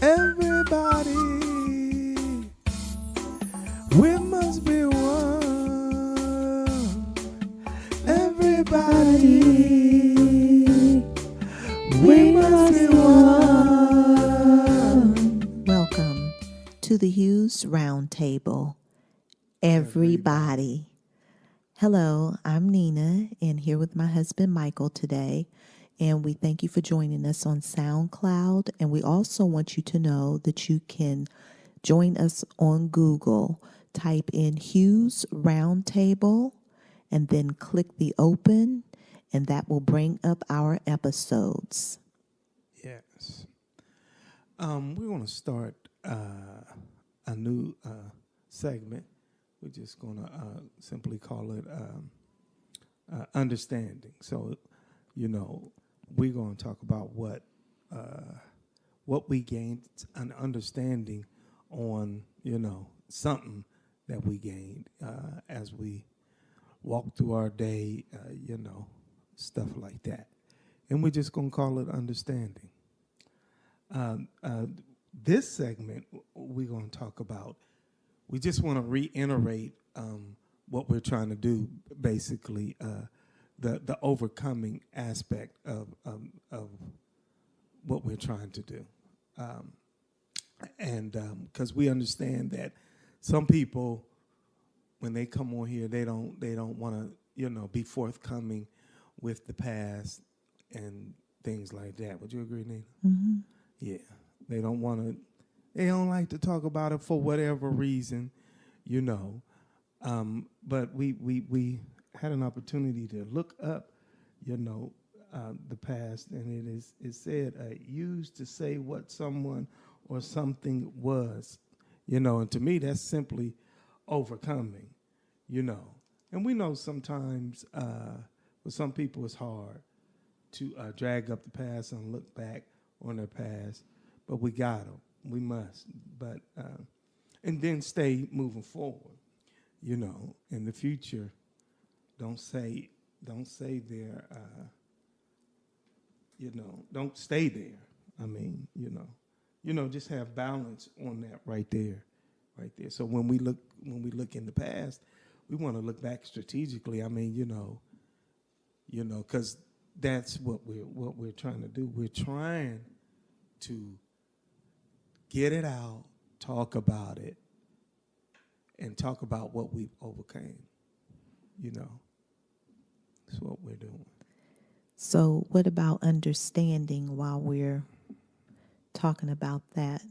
Everybody, we must be one. Everybody, we must be one. Welcome to the Hughes Roundtable. Everybody. Hello, I'm Nina, and here with my husband Michael today. And we thank you for joining us on SoundCloud. And we also want you to know that you can join us on Google. Type in Hughes Roundtable and then click the open, and that will bring up our episodes. Yes. We're going to start a new segment. We're just going to simply call it understanding. So, we're going to talk about what we gained an understanding on, something that we gained as we walk through our day, stuff like that. And we're just going to call it understanding. This segment, we're going to talk about, we just want to reiterate what we're trying to do, basically, the overcoming aspect of what we're trying to do. And because we understand that some people, when they come on here, they don't want to, be forthcoming with the past and things like that. Would you agree, Nina? Mm-hmm. Yeah. They don't like to talk about it for whatever reason, But we had an opportunity to look up, the past, and it said used to say what someone or something was, and to me that's simply overcoming, And we know sometimes for some people it's hard to drag up the past and look back on their past, but we got them. We must, but and then stay moving forward, in the future. Don't say there, don't stay there. I mean, just have balance on that right there. So when we look in the past, we want to look back strategically. I mean, because that's what we're trying to do. We're trying to get it out, talk about it, and talk about what we've overcame. That's what we're doing. So what about understanding while we're talking about that?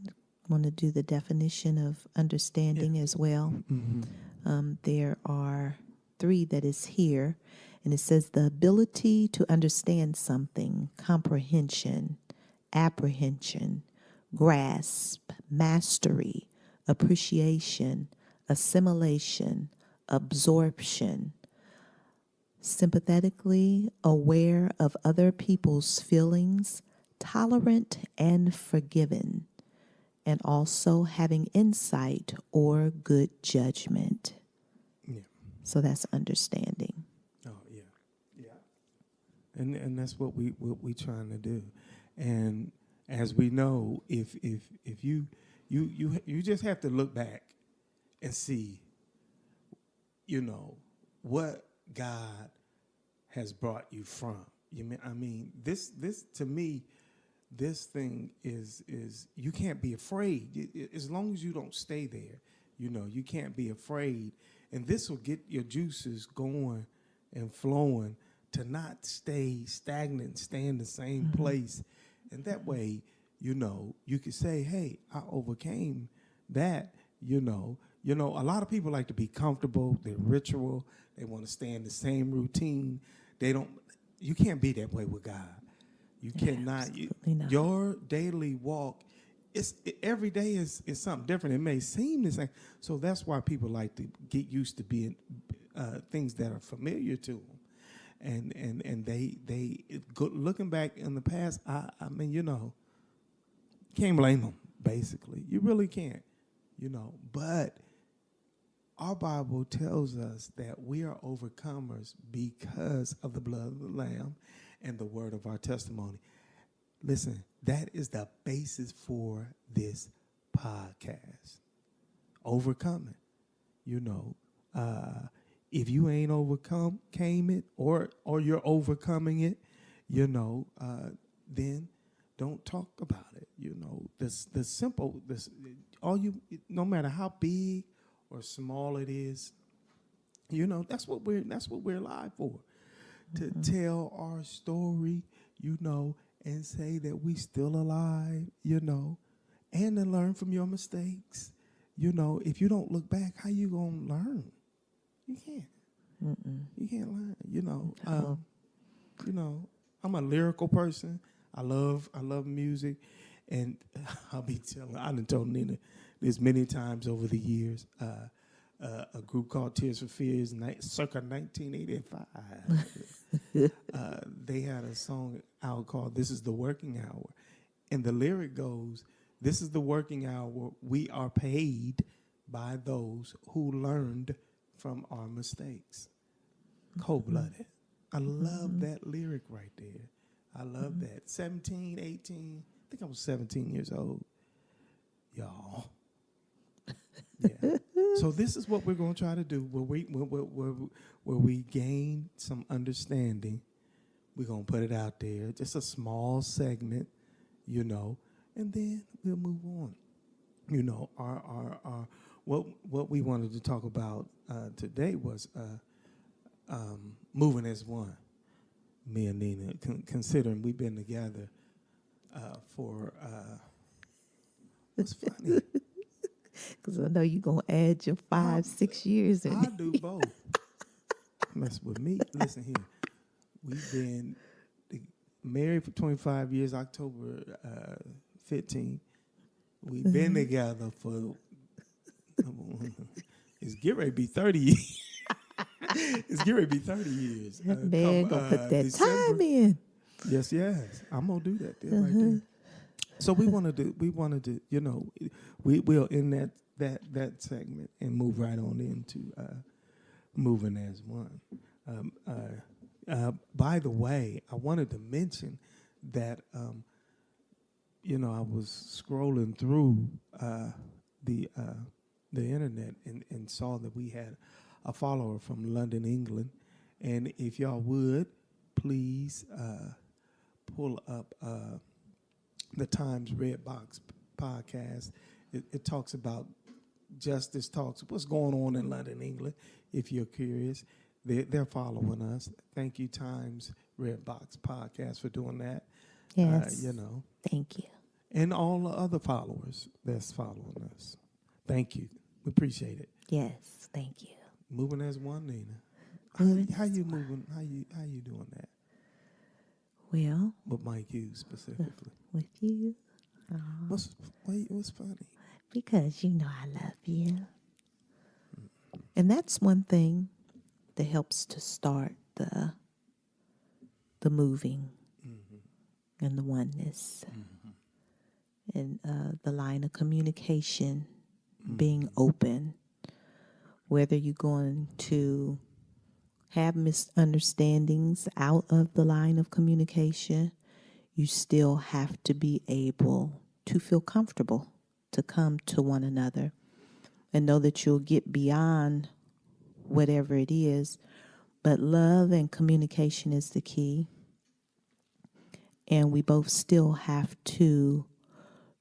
Want to do the definition of understanding as well? Mm-hmm. There are 3 that is here, and it says the ability to understand something, comprehension, apprehension, grasp, mastery, appreciation, assimilation, absorption, sympathetically aware of other people's feelings, tolerant and forgiving, and also having insight or good judgment. Yeah. So that's understanding. Oh yeah. And that's what we trying to do. And as we know, if you just have to look back and see, what God has brought you from. This to me, this thing is you can't be afraid. As long as you don't stay there, you can't be afraid. And this will get your juices going and flowing to not stay stagnant, stay in the same place. And that way, you could say, hey, I overcame that, a lot of people like to be comfortable, they're ritual, they want to stay in the same routine. You can't be that way with God. You cannot. Not. Your daily walk, every day is something different. It may seem the same. So that's why people like to get used to being things that are familiar to them. And they looking back in the past, can't blame them, basically. You really can't, But our Bible tells us that we are overcomers because of the blood of the Lamb and the word of our testimony. Listen, that is the basis for this podcast. Overcoming. You know, if you ain't came it, or you're overcoming it, you know, then don't talk about it. You know, the simple, no matter how big or small it is, you know, that's what we're alive for, to tell our story, you know, and say that we still alive, you know, and to learn from your mistakes. You know, if you don't look back, how you gonna learn? You can't. You can't learn. You know. You know, I'm a lyrical person. I love music, and I done told Nina this many times over the years. A group called Tears for Fears, circa 1985. They had a song out called "This Is the Working Hour," and the lyric goes, "This is the working hour. We are paid by those who learned from our mistakes." Cold-blooded. I love that lyric right there. I love that. 17, 18, I think I was 17 years old. Y'all. Yeah. So this is what we're going to try to do. Where we gain some understanding, we're going to put it out there. Just a small segment, you know, and then we'll move on. You know, our what we wanted to talk about today was moving as one. Me and Nina, considering we've been together for what's funny? Because I know you're going to add your 5-6 years in. I do both. Mess with me. Listen here. We've been married for 25 years, October 15. We've been together for, it's getting ready to be 30 years. It's getting ready to be 30 years. Man, gonna put that December. time in. Yes. I'm gonna do that there, right there. So we wanted to, you know, we'll end that segment and move right on into moving as one. By the way, I wanted to mention that, you know, I was scrolling through the internet and saw that we had a follower from London, England. And if y'all would, please pull up the Times Red Box podcast. It talks about justice talks, what's going on in London, England, if you're curious. They're following us. Thank you, Times Red Box podcast, for doing that. Yes. You know. Thank you. And all the other followers that's following us. Thank you. We appreciate it. Yes, thank you. Moving as one, Nina. How you moving? How you doing that? Well, With Mike Hughes specifically. with you. What's funny? Because you know I love you. And that's one thing that helps to start the moving and the oneness. And the line of communication being open. Whether you're going to have misunderstandings out of the line of communication, you still have to be able to feel comfortable to come to one another and know that you'll get beyond whatever it is. But love and communication is the key. And we both still have to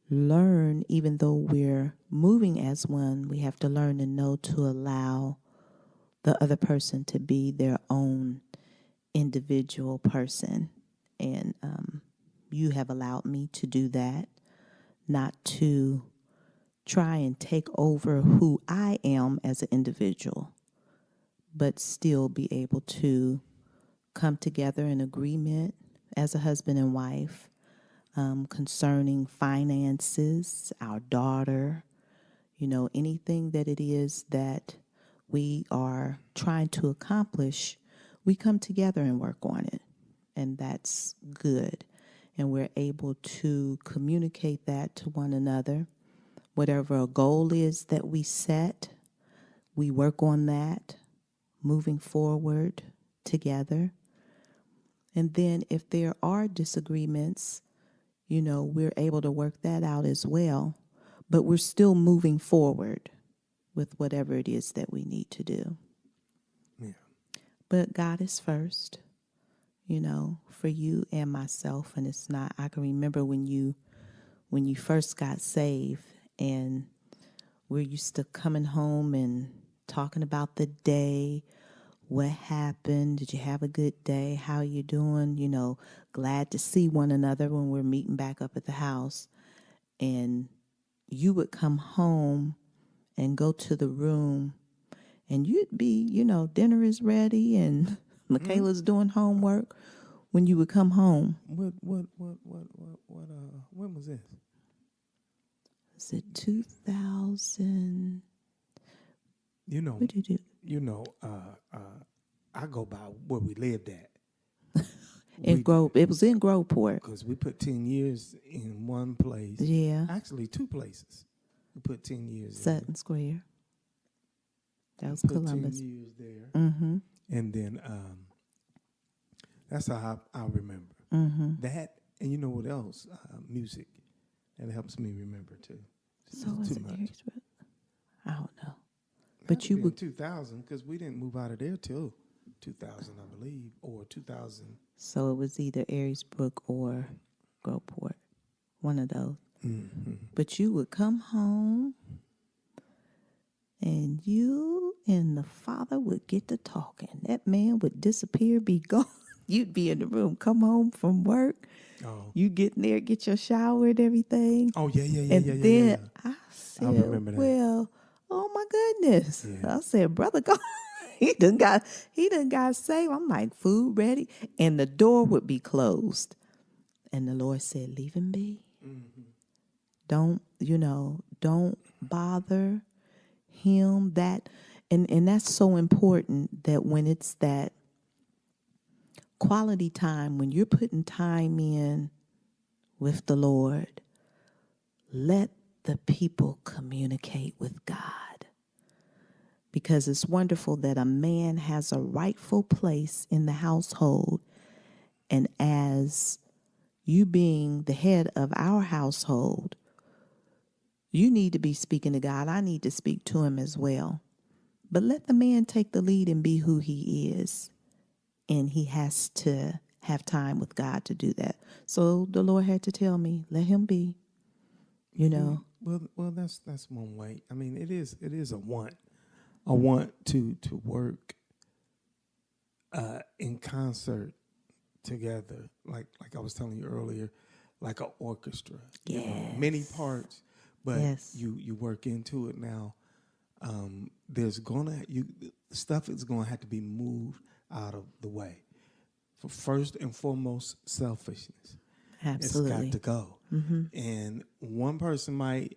learn, even though we're moving as one, we have to learn and know to allow the other person to be their own individual person. And you have allowed me to do that, not to try and take over who I am as an individual, but still be able to come together in agreement as a husband and wife concerning finances, our daughter, you know, anything that it is that we are trying to accomplish, we come together and work on it. And that's good. And we're able to communicate that to one another. Whatever a goal is that we set, we work on that, moving forward together. And then if there are disagreements, we're able to work that out as well. But we're still moving forward with whatever it is that we need to do. Yeah. But God is first, for you and myself. And it's not, I can remember when you first got saved and we're used to coming home and talking about the day, what happened, did you have a good day, how you doing, glad to see one another when we're meeting back up at the house. And you would come home and go to the room and you'd be, dinner is ready and Michaela's doing homework when you would come home. When was this? Was it 2000? What did you do? I go by where we lived at. It was in Groveport. Because we put 10 years in one place. Yeah. Actually, two places. We put 10 years Sutton Square. That was put Columbus. 10 years there. Mm-hmm. And then that's how I remember. Mm-hmm. That, and you know what else? Music. That helps me remember, too. So was too it much. Harrisburg? I don't know. But But you would 2000, because we didn't move out of there till 2000, I believe, or 2000. So it was either Aries-Brook or Groveport, one of those. Mm-hmm. But you would come home, and you and the father would get to talking. That man would disappear, be gone. You'd be in the room, come home from work. Oh. You get in there, get your shower and everything. Oh, yeah. And then I said, remember that. well, oh my goodness. Yeah. I said, brother, go. He done got saved. I'm like, food ready. And the door would be closed. And the Lord said, leave him be. Mm-hmm. Don't bother him. And that's so important that when it's that quality time, when you're putting time in with the Lord, let the people communicate with God. Because it's wonderful that a man has a rightful place in the household. And as you being the head of our household, you need to be speaking to God. I need to speak to him as well. But let the man take the lead and be who he is. And he has to have time with God to do that. So the Lord had to tell me, let him be, Well, that's one way. I mean, it is a want. I want to work in concert together, like I was telling you earlier, like an orchestra. Yes. Many parts, but Yes. you work into it now. Stuff is gonna have to be moved out of the way. For first and foremost, selfishness. Absolutely. It's got to go. Mm-hmm. And one person might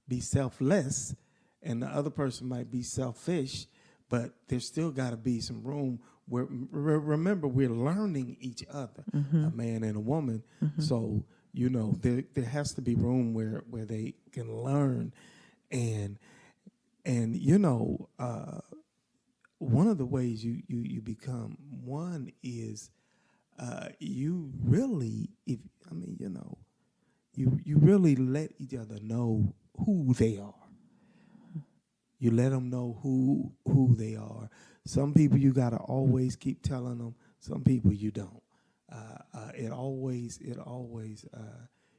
be selfless, and the other person might be selfish, but there's still got to be some room where, remember, we're learning each other, Mm-hmm. a man and a woman. Mm-hmm. So, there has to be room where they can learn. And one of the ways you become one is you really, you really let each other know who they are. You let them know who they are. Some people you got to always keep telling them. Some people you don't.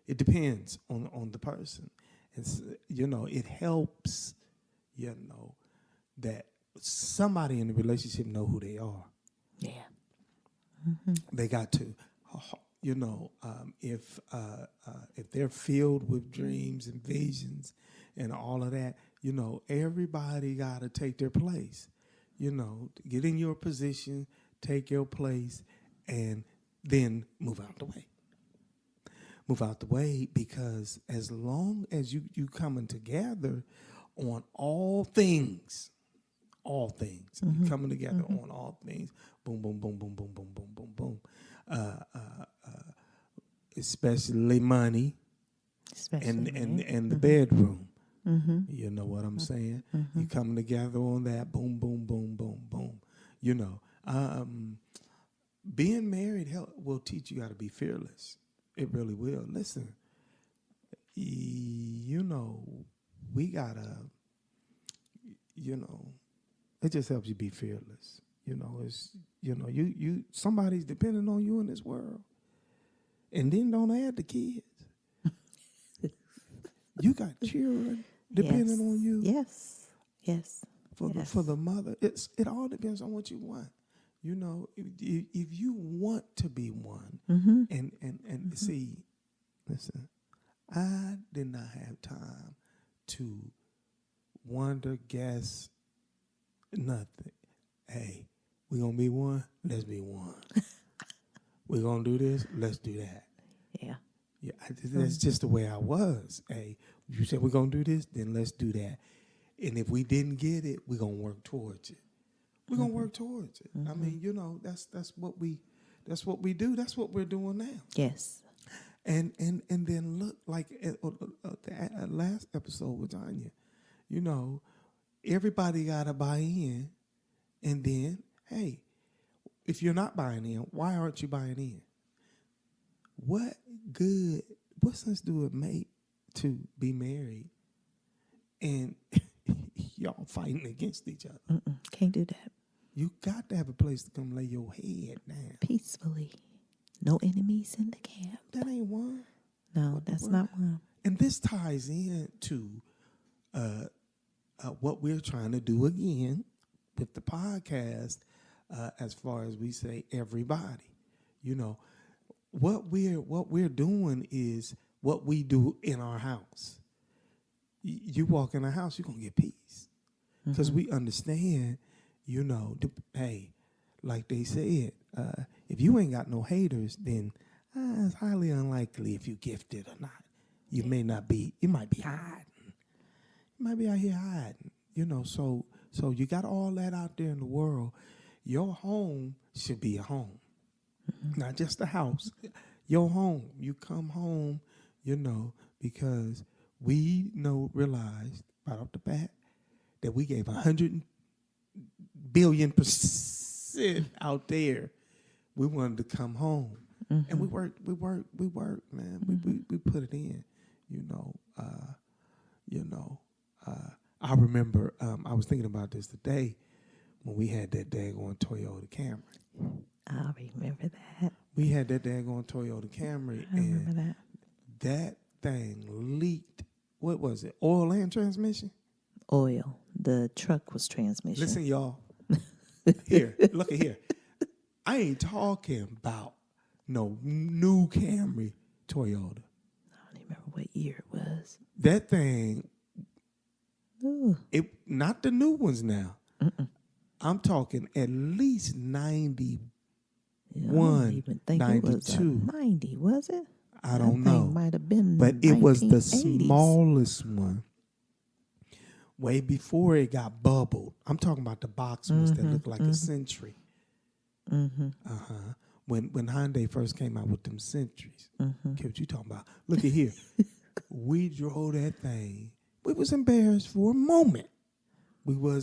It depends on the person. It's, it helps, that somebody in the relationship know who they are. Yeah. Mm-hmm. They got to, if they're filled with dreams and visions and all of that, everybody got to take their place. Get in your position, take your place, and then move out the way. Move out the way, because as long as you coming together on all things, Mm-hmm. you coming together Mm-hmm. on all things, boom, boom, boom, boom, boom, boom, boom, boom, boom. Especially money, and the bedroom. Mm-hmm. You know what I'm saying? Mm-hmm. You coming together on that, boom, boom, boom, boom, boom. Being married will teach you how to be fearless. It really will. Listen, you know, we gotta, you know, it just helps you be fearless. You know, it's, you know, you somebody's depending on you in this world. And then don't add the kids. You got children depending on you. Yes. For the mother. It all depends on what you want. You know, if you want to be one, and see, listen, I did not have time to wonder, guess, nothing. Hey, we gonna be one? Let's be one. We gonna do this? Let's do that. Yeah. Yeah, that's just the way I was. Hey, you said we're gonna do this, then let's do that. And if we didn't get it, we're gonna work towards it. We're gonna work towards it. I mean, you know, that's what we do. That's what we're doing now. Yes. And then look, like the last episode with Tanya, you know, everybody gotta buy in, and then hey, if you're not buying in, why aren't you buying in? What sense do it make to be married and y'all fighting against each other? Can't do that. You got to have a place to come lay your head down. Peacefully. No enemies in the camp. That ain't one. No, that's not one. And this ties into what we're trying to do again with the podcast, as far as we say everybody. You know, what we're doing is what we do in our house. You walk in a house, you're gonna get peace, because we understand. You know, hey, like they said, if you ain't got no haters, then it's highly unlikely if you gifted or not. You may not be. You might be hiding. You might be out here hiding. You know, so you got all that out there in the world. Your home should be a home, not just a house. Your home. You come home, you know, because we realized right off the bat that we gave 100 billion% out there. We wanted to come home, and we worked, man. We put it in, I remember I was thinking about this today when we had that daggone Toyota Camry. I remember that. We had that daggone Toyota Camry, I remember that thing leaked. What was it? Oil and transmission? Oil. The truck was transmission. Listen, y'all. Here, look at here. I ain't talking about no new Camry Toyota. I don't even remember what year it was. That thing, Ooh. Not the new ones now. I'm talking at least 91, I don't even think 92. It was a 90, was it? I don't know. Might have been, but it was the 1980s. smallest one. Way before it got bubbled. I'm talking about the box ones that look like a Century. When Hyundai first came out with them Centuries. Okay, what you talking about? Look at here. We drove that thing. We was embarrassed for a moment. We go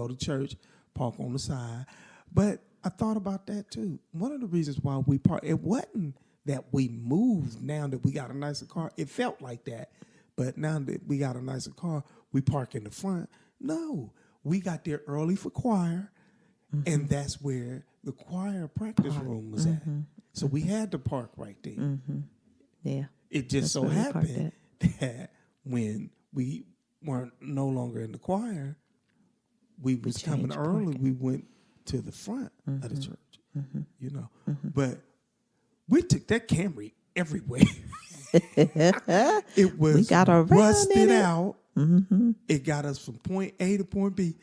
to church, park on the side. But I thought about that too. One of the reasons why we parked, it wasn't that we moved now that we got a nicer car. It felt like that. But now that we got a nicer car, we park in the front. No, we got there early for choir, and that's where the choir practice room was at. So we had to park right there. Yeah. It just so happened that when we weren't no longer in the choir, we was coming early. parking. We went to the front of the church, you know. But we took that Camry everywhere. It was We got around rusted in it. out. It got us from point A to point B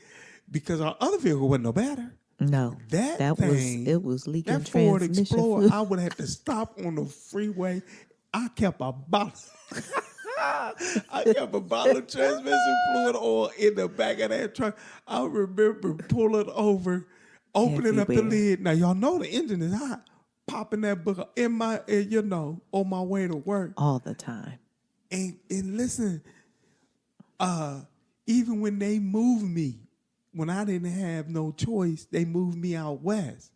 because our other vehicle wasn't no better. No. That thing, it was leaking that Ford transmission Explorer, fluid. I would have to stop on the freeway. I kept a bottle. I kept a bottle of transmission fluid oil in the back of that truck. I remember pulling over, opening up the Everywhere. lid. Now y'all know the engine is hot. Popping that book in my, on my way to work. All the time. And listen, even when they moved me, when I didn't have no choice, they moved me out west.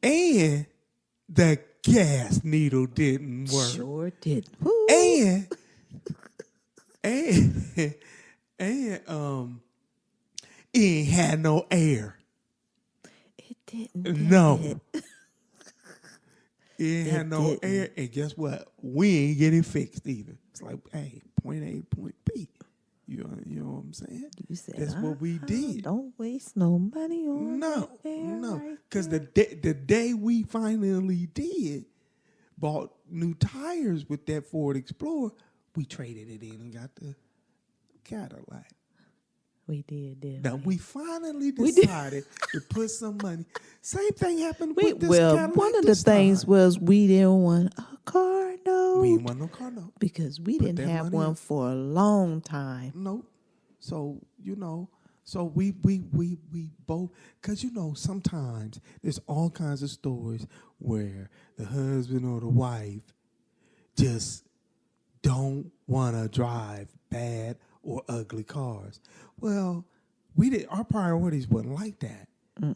And the gas needle didn't work. Sure did. Woo. And and and it ain't had no air. It didn't. Did No. it? It ain't had no didn't. air. And guess what? We ain't get it fixed either. It's like, hey, point A, point B. You know what I'm saying? You said That's what we did. Don't waste no money on No, that air no. right Because the day we finally bought new tires with that Ford Explorer, we traded it in and got the Cadillac. We did, didn't Now we? we finally decided to put some money. Same thing happened with this Well, Cadillac one of the this things time. was we didn't want a car note. We ain't want no car note. Because we Put didn't that have money one up. for a long time. Nope. So, so we both, because, sometimes there's all kinds of stories where the husband or the wife just don't want to drive bad or ugly cars. Well, our priorities wasn't like that.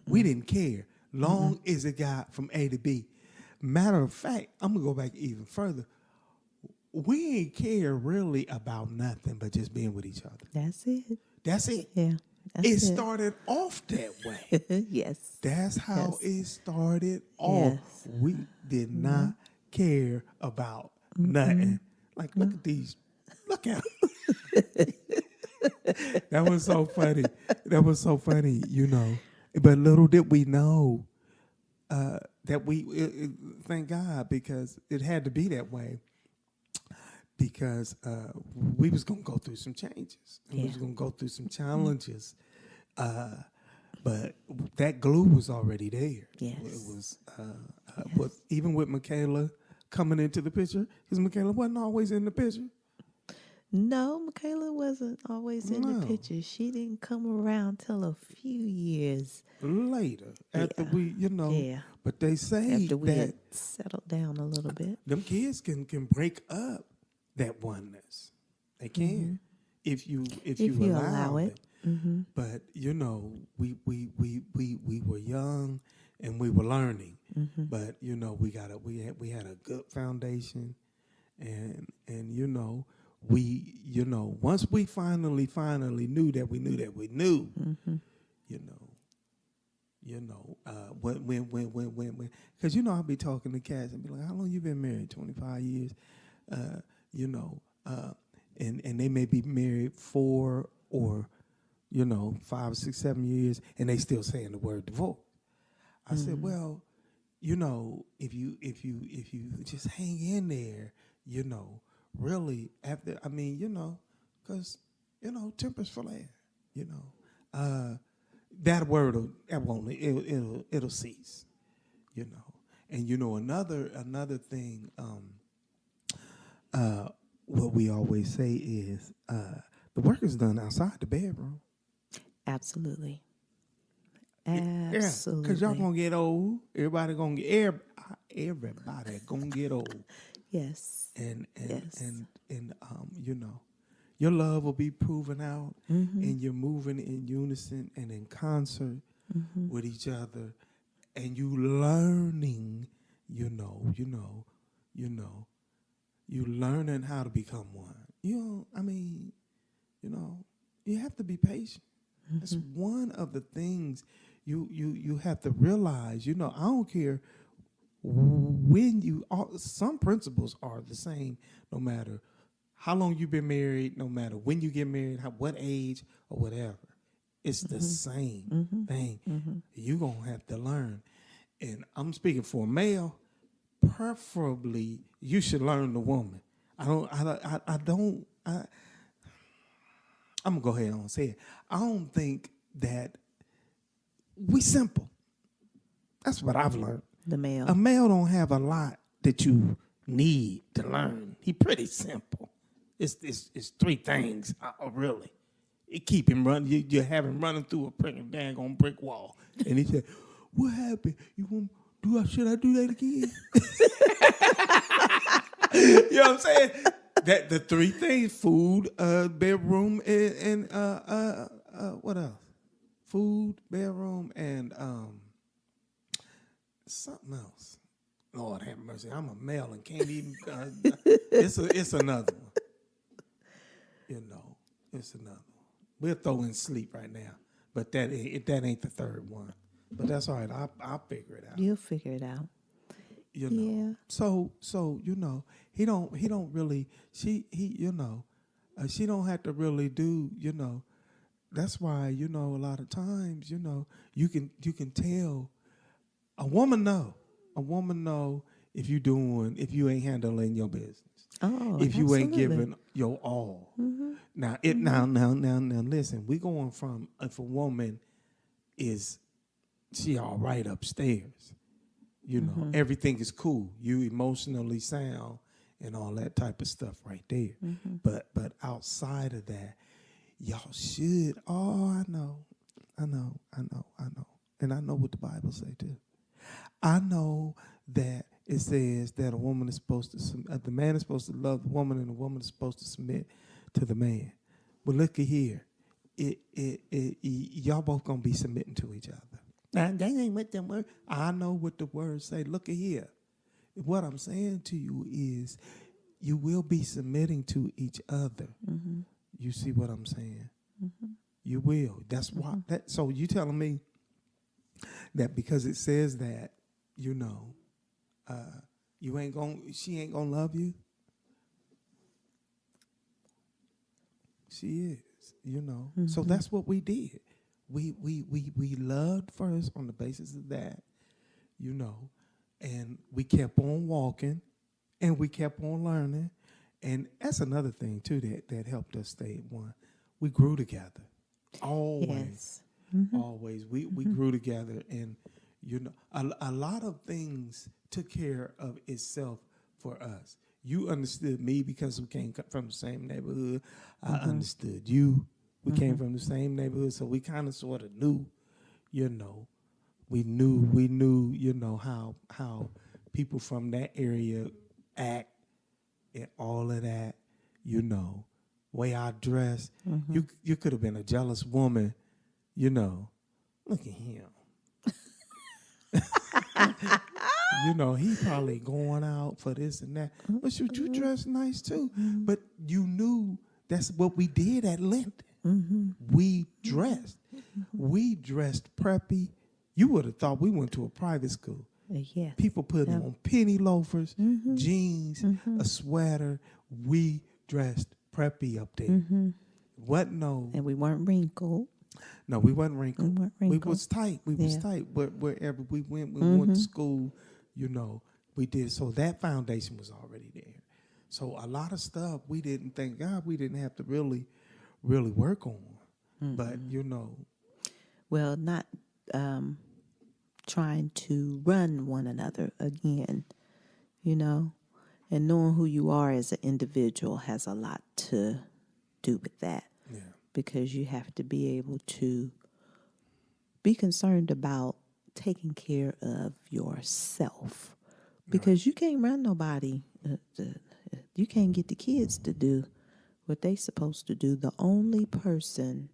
We didn't care. Long as it got from A to B. Matter of fact, I'm going to go back even further. We ain't care really about nothing but just being with each other. That's it. That's it. Yeah. It started off that way. Yes. That's how Yes. it started off. Yes. We did not care about nothing. Like, look at these. Look at them. That was so funny. But little did we know that thank God, because it had to be that way. Because we was going to go through some changes. And we was going to go through some challenges. But that glue was already there. Yes. It was, even with Michaela coming into the picture, because Michaela wasn't always in the picture. No, Michaela wasn't always in the No. picture. She didn't come around till a few years Later, after we, Yeah. but they say after we that had settled down a little bit. them kids can break up that oneness. They can, if you allow it. Mm-hmm. But we were young and we were learning. Mm-hmm. But we had a good foundation, and we once we finally knew that we knew that we knew. Mm-hmm. When because I'll be talking to cats and be like, how long you been married? 25 years. And they may be married 4 or 5, 6, 7 years, and they still saying the word divorce. I said, well, if you just hang in there, really after, because tempers flare, that word it'll cease, and another thing, what we always say is the work is done outside the bedroom. Absolutely. Yeah, Absolutely. because y'all gonna get old. Everybody gonna get old. Yes. And Yes. your love will be proven out, Mm-hmm. and you're moving in unison and in concert with each other, and you learning, you learning how to become one. You have to be patient. That's one of the things you have to realize. I don't care when some principles are the same no matter how long you've been married, no matter when you get married, what age or whatever. It's the same thing. You're going to have to learn. And I'm speaking for a male. Preferably, you should learn the woman. I'm going to go ahead and say it. I don't think that we simple. That's what I've learned. The male. A male don't have a lot that you need to learn. He pretty simple. It's 3 things, really. It keep him running. You have him running through a freaking daggone brick wall. And he said, what happened? Should I do that again? You know what I'm saying? That the 3 things: food, bedroom, and what else? Food, bedroom, and something else. Lord have mercy. I'm a male and can't even. It's another one. You know, it's another one. We'll throw in sleep right now, but that ain't the third one. But that's all right. I'll figure it out. You'll figure it out. You know. Yeah. So you know, he don't really. She don't have to really do. You know, that's why a lot of times you can tell a woman know if you ain't handling your business. Oh, if you ain't absolutely. giving your all. Mm-hmm. Now listen, we going from if a woman is she all right upstairs, everything is cool, you emotionally sound and all that type of stuff right there. Mm-hmm. But outside of that, y'all should. I know, and I know what the Bible say too. I know that it says that a woman is supposed to, the man is supposed to love the woman, and the woman is supposed to submit to the man. But look at here, y'all both gonna be submitting to each other. Now that ain't what the word. I know what the words say. Look at here. What I'm saying to you is, you will be submitting to each other. Mm-hmm. You see what I'm saying? Mm-hmm. You will. That's why. So you telling me that because it says that, she ain't gonna love you? She is, Mm-hmm. So that's what we did. We loved first on the basis of that, and we kept on walking, and we kept on learning, and that's another thing too that helped us stay at one. We grew together, always. Yes. Mm-hmm. Always. We grew together, and a lot of things took care of itself for us. You understood me because we came from the same neighborhood. I understood you. We came from the same neighborhood, so we kind of sort of knew, we knew, how people from that area act and all of that, way I dress. Mm-hmm. You could have been a jealous woman, look at him. He probably going out for this and that. But you dress nice too. Mm-hmm. But you knew that's what we did at Linton. Mm-hmm. We dressed. We dressed preppy. You would have thought we went to a private school. Yes. People put on penny loafers, Mm-hmm. jeans, a sweater. We dressed preppy up there. Mm-hmm. What no? And we weren't wrinkled. No, we wasn't wrinkled. We We was tight. We was tight. But wherever we went to school, we did. So that foundation was already there. So a lot of stuff we didn't thank God we didn't have to really work on. But Well, not trying to run one another again, and knowing who you are as an individual has a lot to do with that. Yeah. Because you have to be able to be concerned about taking care of yourself. Because you can't run nobody. You can't get the kids to do what they supposed to do. The only person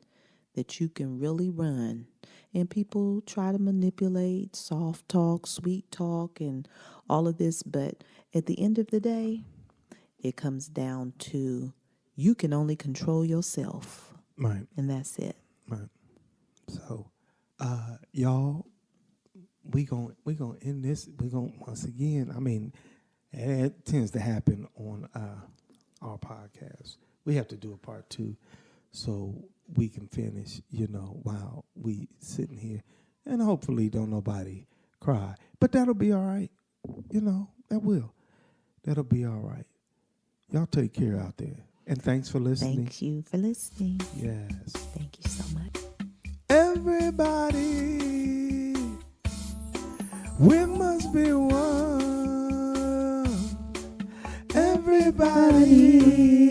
that you can really run, and people try to manipulate, soft talk, sweet talk, and all of this, but at the end of the day, it comes down to you can only control yourself. Right. And that's it. Right. So, y'all, we gonna end this. We gonna once again. I mean, it tends to happen on our podcast. We have to do a part 2, so we can finish. While we sitting here, and hopefully don't nobody cry. But that'll be all right. That'll be all right. Y'all take care out there. And thanks for listening. Thank you for listening. Yes. Thank you so much. Everybody, we must be one. Everybody.